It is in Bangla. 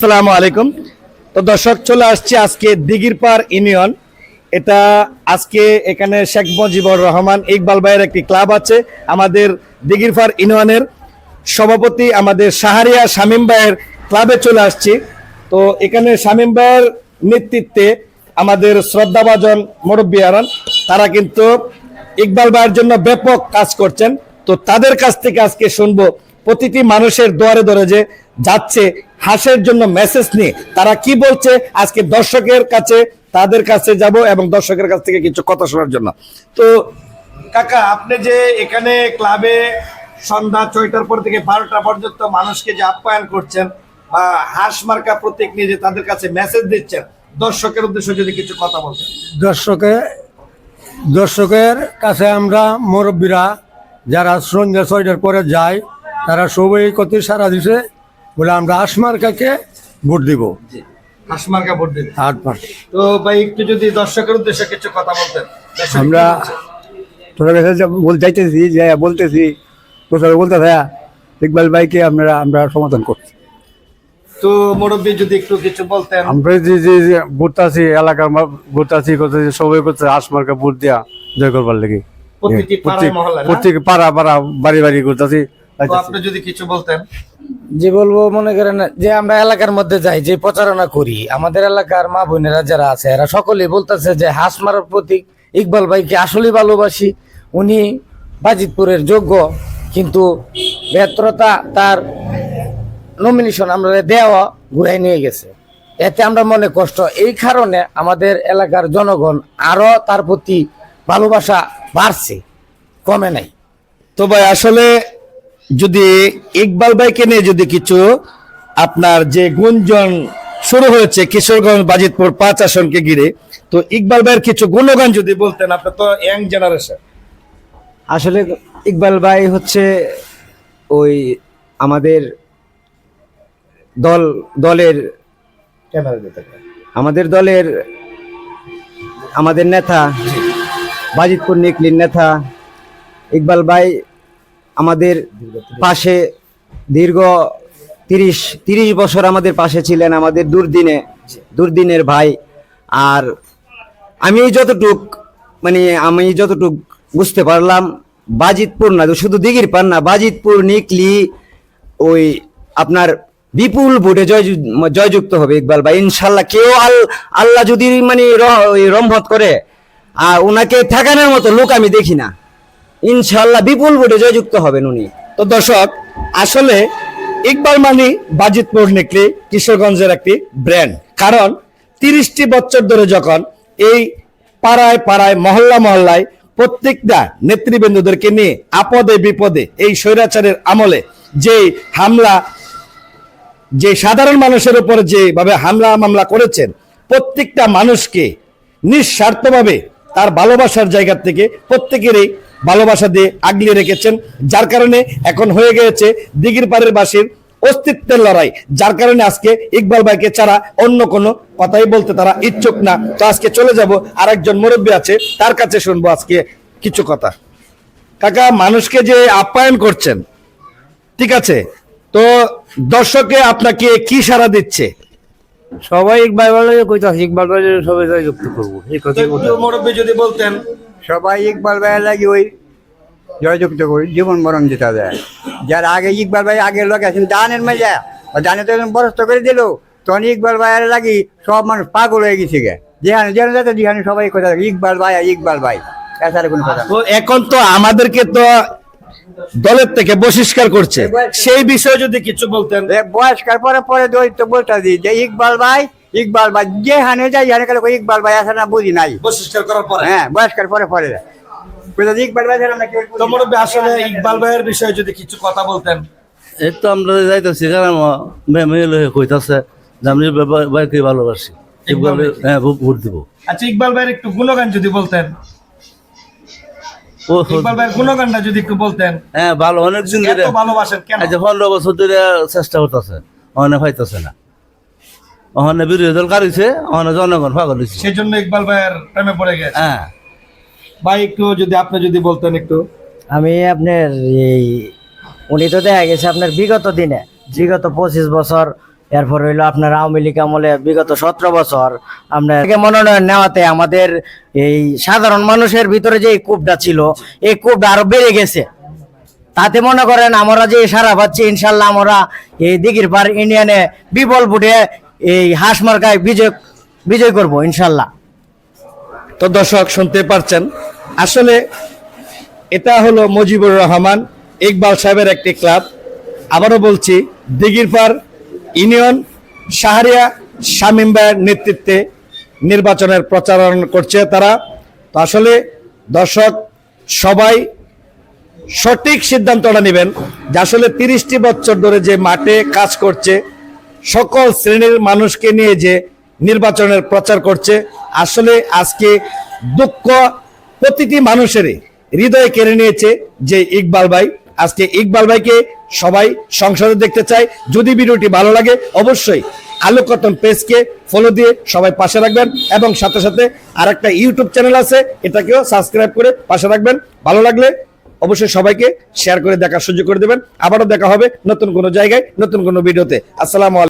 আসসালামু আলাইকুম। তো দর্শক, চলে আসছে আজকে দিঘিরপাড় ইউনিয়ন। এটা আজকে এখানে শেখ মুজিবুর রহমান ইকবাল ভাইয়ের একটি ক্লাব আছে। আমাদের দিঘিরপাড় ইউনিয়নের সভাপতি আমাদের শাহরিয়া শামীম ভাইয়ের ক্লাবে চলে আসছি। তো এখানে শামীম ভাইয়ের নেতৃত্বে আমাদের শ্রদ্ধাভাজন মুরব্বিয়ারান তারা কিন্তু ইকবাল ভাইয়ের জন্য ব্যাপক কাজ করছেন। তো তাদের কাছ থেকে আজকে শুনবো প্রতিটি মানুষের দুয়ারে দুয়ারে যে যাচ্ছে হাসের জন্য মেসেজ নিয়ে তারা কি বলছে। আজকে দর্শকের কাছে তাদের কাছে যাব এবং দর্শকের কাছ থেকে কিছু কথা শোনার জন্য। তো কাকা, আপনি যে এখানে ক্লাবে সন্ধ্যা 6টার পর থেকে 12টা পর্যন্ত মানুষকে যে আপ্যায়ন করছেন বা হাঁস মার্কা প্রতীক নিয়ে যে তাদের কাছে মেসেজ দিচ্ছেন, দর্শকের উদ্দেশ্যে যদি কিছু কথা বলতেন। দর্শকের কাছে আমরা মুরব্বীরা যারা সন্ধ্যা 6টার পরে যায় তারা সবাই কত সারা দিছে বলে আমরা আসমার্কাকে ভোট দিব। হাঁস মার্কা ভোট দিন। 8 তো ভাই, একটু যদি দর্শকের উদ্দেশ্যে কিছু কথা বলতেন। দর্শক আমরা কি বলছে? তোরা কাছে যাইতেছি যে বলতেছি কোথাও বলতে ভাইয়া ইকবাল ভাইকে আমরা সমর্থন করছি। তো মুরব্বী যদি একটু কিছু বলতেন। আমরা যে ভোট আছি এলাকার ভোট আছি সবাই করছে আসমার্কা ভোট দিয়া জয় করবার লেগে প্রতিটি পাড়ায় মহল্লায়, না? প্রত্যেক পাড়া বাড়ি বাড়ি করতেছি। তো আপনি যদি কিছু বলতেন। যে বলবো, মনে করেন যে আমরা এলাকার মধ্যে যাই, যে প্রচারণা করি, আমাদের এলাকার মা বোনেরা যারা আছে এরা সকলেই বলতেছে যে হাঁস মারার প্রতীক ইকবাল ভাইকে আসলেই ভালোবাসি, উনি বাজিতপুরের যোগ্য, কিন্তু ব্যর্থতা তার নমিনেশন আমরা দেওয়া ঘুরাই নিয়ে গেছে। এতে আমরা মনে কষ্ট, এই কারণে আমাদের এলাকার জনগণ আরো তার প্রতি ভালোবাসা বাড়ছে, কমে নাই। তো ভাই, আসলে যদি ইকবাল ভাইকে নিয়ে যদি কিছু আপনার যে গুঞ্জন শুরু হয়েছে কিশোরগঞ্জ বাজিতপুর 5 আসনকে ঘিরে, তো ইকবাল ভাইয়ের কিছু গুণগান যদি বলতেন। আপনি তো ইয়াং জেনারেশন। আসলে ইকবাল ভাই হচ্ছে ওই আমাদের দলের আমাদের নেতা, বাজিতপুর নিকলির নেতা ইকবাল ভাই আমাদের পাশে দীর্ঘ 30 বছর আমাদের পাশে ছিলেন, আমাদের দুর্দিনের ভাই। আর আমি যতটুক বুঝতে পারলাম, বাজিতপুর না শুধু দিঘিরপাড় না, বাজিতপুর নিকলি ওই আপনার বিপুল ভোটে জয়যুক্ত হবে ইকবাল ভাই ইনশাল্লাহ। কেউ আল্লাহ যদি রহমত করে আর ওনাকে ঠেকানোর মতো লোক আমি দেখি না, ইনশাল্লাহ বিপুল ভোটে জয়যুক্ত হবেন উনি। তো দর্শক, আসলে ইকবাল মানি বাজিতপুর নিকলি কিশোরগঞ্জের একটি ব্র্যান্ড। কারণ 30টি বছর ধরে যখন এই পাড়ায় পাড়ায় মহল্লায় প্রত্যেকটা নেতৃবৃন্দদেরকে নিয়ে আপদে বিপদে এই স্বৈরাচারের আমলে যে হামলা, যে সাধারণ মানুষের উপর যেভাবে হামলা মামলা করেছেন, প্রত্যেকটা মানুষকে নিঃস্বার্থভাবে তার ভালোবাসার জায়গা থেকে প্রত্যেকেরই ভালোবাসা দিয়ে আগলিয়ে রেখেছেন। যার কারণে এখন হয়ে গিয়েছে দিঘিরপাড়ের বাসীর অস্তিত্বের লড়াই। যার কারণে আজকে ইকবাল ভাইকে ছাড়া অন্য কোনো কথাই বলতে তারা ইচ্ছুক না। তো আজকে চলে যাব, আরেকজন মুরব্বী আছে, তার কাছে শুনবো আজকে কিছু কথা। কাকা, মানুষকে যে আপ্যায়ন করছেন, ঠিক আছে, তো দর্শকে আপনাকে কি সাড়া দিচ্ছে? সবাই ইকবাল ভাই কইতাছে ইকবাল ভাই সবাই জয়যুক্ত করবো, এই কথা মুরব্বী যদি বলতেন। সবাই ইকবাল ভাইয়ের লাগে ওই জয়যুক্ত করি, জীবন মরণ যেটা যায়। যার আগে ইকবাল ভাই আগের লোক আছেন দানের মজা, দানে তো বরস্ত করে দিল, তখন ইকবাল ভাইয়ের লাগি সব মানুষ পাগল হয়ে গেছে গে, যেখানে সবাই কথা ইকবাল ভাই এছাড়া কোনো কথা তো এখন তো আমাদেরকে তো দলের থেকে বহিষ্কার করছে, সেই বিষয়ে যদি কিছু বলতেন। বয়স্কার পরে দৈত্য বলতে দিই যে ইকবাল ভাই যেখানে যাই ইকবাল ভাই আসে না বুঝি নাই, বহিষ্কার করার পরে, হ্যাঁ বয়স্কার পরে ইকবাল ভাই তো মুরব্বী, আসলে ইকবাল ভাইয়ের বিষয়ে যদি কিছু কথা বলতেন। এই তো আমরা যাইতেছি কারণ মেয়ে কইতাছে যে আমি ভাইকে ভালোবাসি, হ্যাঁ ভোট দিব। আচ্ছা, ইকবাল ভাইয়ের একটু গুণগান যদি বলতেন। ইকবাল ভাইয়ের গুণগানটা যদি একটু বলতেন। হ্যাঁ, ভালো, অনেকদিন ধরে ভালোবাসেন কেন? 15 বছর ধরে চেষ্টা করতেছে, ওখানে পাইতেছে না, ওখানে বিরোধী দল কারিছে, ওখানে জনগণ পাগল হয়েছে, সেই জন্য ইকবাল ভাইয়ের প্রেমে পড়ে গেছে। হ্যাঁ ভাই, একটু যদি আপনি যদি বলতেন একটু। আমি আপনার উনি তো দেখা গেছে আপনার বিগত 25 বছর এরপর হইলো আপনার আওয়ামী লীগ আমলে বিগত 17 বছর আপনার মনোনয়ন নেওয়াতে আমাদের এই সাধারণ মানুষের ভিতরে যে এই ক্ষোভটা ছিল, এই ক্ষোভটা আরো বেড়ে গেছে। তাতে মনে করেন আমরা যে সারা পাচ্ছি, ইনশাল্লাহ আমরা এই দিঘির পাড় ইউনিয়নে বিপুল ভোটে এই হাঁস মার্কায় বিজয় করব ইনশাল্লাহ। তো দর্শক শুনতে পারছেন, আসলে এটা হলো মুজিবুর রহমান ইকবাল সাহেবের একটি ক্লাব। আবারও বলছি, দিঘিরপাড় ইউনিয়ন শাহরিয়া শামীম ভাইয়ের নেতৃত্বে নির্বাচনের প্রচারণ করছে তারা। তো আসলে দর্শক সবাই সঠিক সিদ্ধান্তটা নেবেন যে আসলে 30টি বছর ধরে যে মাঠে কাজ করছে, সকল শ্রেণীর মানুষকে নিয়ে যে নির্বাচনের প্রচার করছে, আসলে আজকে দুঃখ প্রতিটি মানুষেরই হৃদয়ে কেড়ে নিয়েছে যে ইকবাল ভাই। আজকে ইকবাল ভাইকে সবাই সংসদে দেখতে চায়। যদি ভিডিওটি ভালো লাগে অবশ্যই আলোকতন পেজকে ফলো দিয়ে সবাই পাশে রাখবেন, এবং সাথে সাথে আরেকটা ইউটিউব চ্যানেল আছে, এটাকেও সাবস্ক্রাইব করে পাশে রাখবেন। ভালো লাগলে অবশ্যই সবাইকে শেয়ার করে দেখার সুযোগ করে দেবেন। আবারও দেখা হবে নতুন কোনো জায়গায়, নতুন কোনো ভিডিওতে। আসসালামু আলাইকুম।